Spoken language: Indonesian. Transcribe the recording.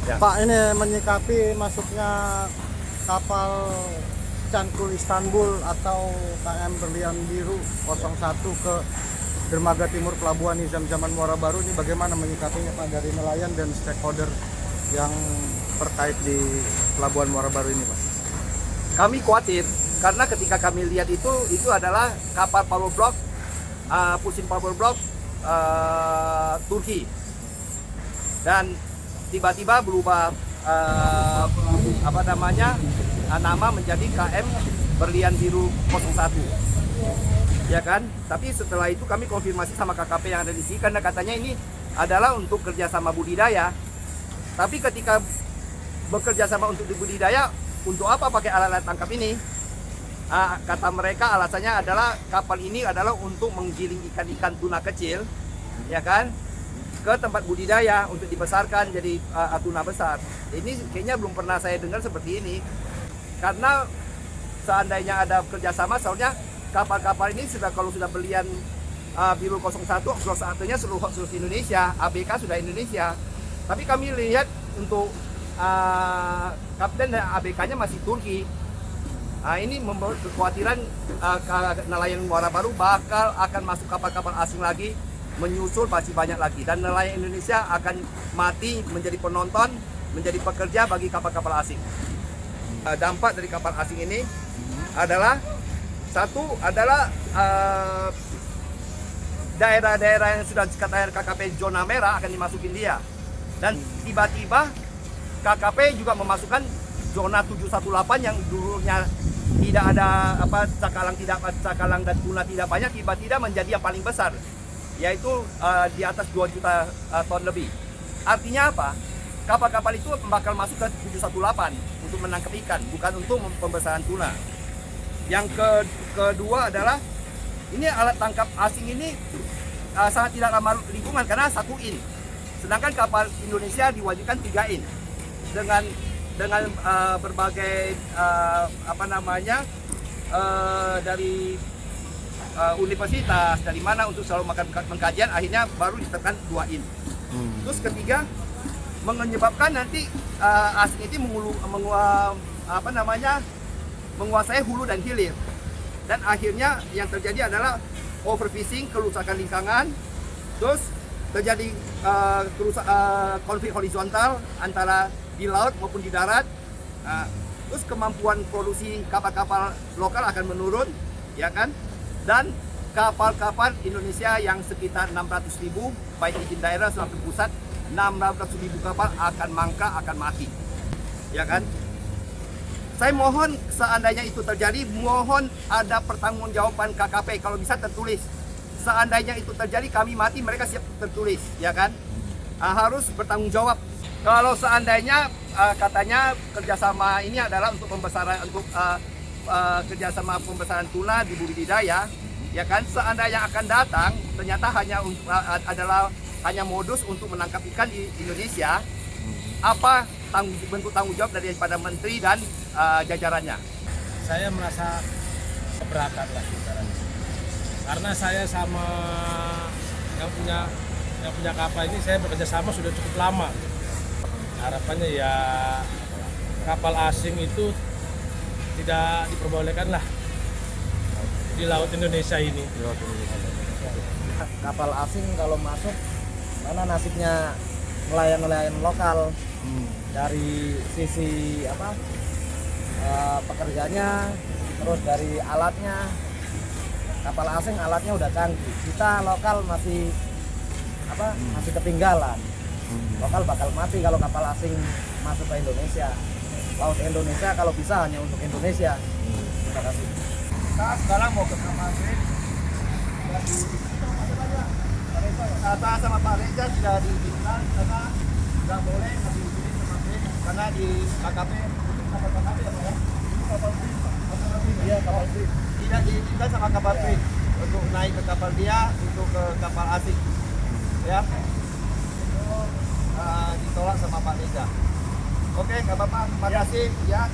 Ya. Pak, ini menyikapi masuknya kapal Cankul Istanbul atau KM Berlian Biru 01 ke dermaga timur Pelabuhan Nizam Zaman Muara Baru, ini bagaimana menyikapinya Pak dari nelayan dan stakeholder yang terkait di Pelabuhan Muara Baru ini Pak? Kami khawatir karena ketika kami lihat itu adalah kapal power block, Pusin power block Turki, dan tiba-tiba berubah nama menjadi KM Berlian Biru 01, ya kan? Tapi setelah itu kami konfirmasi sama KKP yang ada di sini, karena katanya ini adalah untuk kerjasama budidaya. Tapi ketika bekerja sama untuk budidaya, untuk apa pakai alat-alat tangkap ini? Kata mereka alasannya adalah kapal ini adalah untuk menggiling ikan-ikan tuna kecil, ya kan, ke tempat budidaya untuk dibesarkan jadi tuna besar. Ini kayaknya belum pernah saya dengar seperti ini. Karena seandainya ada kerjasama, soalnya kapal-kapal ini kalau sudah Berlian Biru 01, satunya seluruh Indonesia, ABK sudah Indonesia. Tapi kami lihat untuk kapten dan ABK-nya masih Turki. Ini membawa kekhawatiran nelayan Muara Baru akan masuk kapal-kapal asing lagi, menyusul masih banyak lagi, dan nelayan Indonesia akan mati menjadi penonton, menjadi pekerja bagi kapal-kapal asing. Dampak dari kapal asing ini adalah daerah-daerah yang sudah dikatakan KKP zona merah akan dimasukin dia, dan tiba-tiba KKP juga memasukkan zona 718 yang dulunya tidak ada cakalang dan tuna tidak banyak, tiba-tiba menjadi yang paling besar, yaitu di atas 2 juta ton lebih. Artinya apa? Kapal-kapal itu bakal masuk ke 718 untuk menangkap ikan, bukan untuk pembesaran tuna. Yang kedua adalah ini alat tangkap asing ini sangat tidak ramah lingkungan karena 1 in. Sedangkan kapal Indonesia diwajibkan 3 in dengan berbagai dari universitas dari mana untuk selalu mengkajian, akhirnya baru ditetapkan 2 in. Terus ketiga, menyebabkan nanti asing itu menguasai hulu dan hilir, dan akhirnya yang terjadi adalah overfishing, kerusakan lingkungan, terus terjadi konflik horizontal antara di laut maupun di darat. Terus kemampuan produksi kapal-kapal lokal akan menurun, ya kan, dan kapal-kapal Indonesia yang sekitar 600.000 baik izin daerah maupun pusat, 600.000 kapal akan mangkrak, akan mati, ya kan. Saya mohon seandainya itu terjadi, mohon ada pertanggungjawaban KKP, kalau bisa tertulis. Seandainya itu terjadi kami mati, mereka siap tertulis, ya kan. Harus bertanggung jawab. Kalau seandainya katanya kerjasama ini adalah untuk pembesaran, kerjasama pembesaran tuna di budidaya, ya kan. Seandainya akan datang, ternyata hanya modus untuk menangkap ikan di Indonesia, apa bentuk tanggung jawab daripada menteri dan jajarannya? Saya merasa keberatan lah karena saya sama yang punya kapal ini, saya bekerja sama sudah cukup lama. Harapannya ya kapal asing itu tidak diperbolehkan lah di laut Indonesia ini. Kapal asing kalau masuk, mana nasibnya nelayan-nelayan lokal? Dari sisi pekerjanya, terus dari alatnya. Kapal asing alatnya udah canggih, kita lokal masih ketinggalan. Lokal bakal mati kalau kapal asing masuk ke Indonesia. Laut Indonesia kalau bisa hanya untuk Indonesia. Terima kasih. Kita sekarang mau ke Kampasrik. Kata sama Pak Reza sudah diizinkan karena nggak boleh ngambil izin sama Brin, karena di KKP kapal KKP ya Pak ya? Kapal Brin, iya kapal Brin. Tidak diizinkan sama kapal Brin untuk naik ke kapal dia, untuk ke kapal asing, ya. Itu ditolak sama Pak Reza. Oke, nggak apa-apa. Terima kasih ya.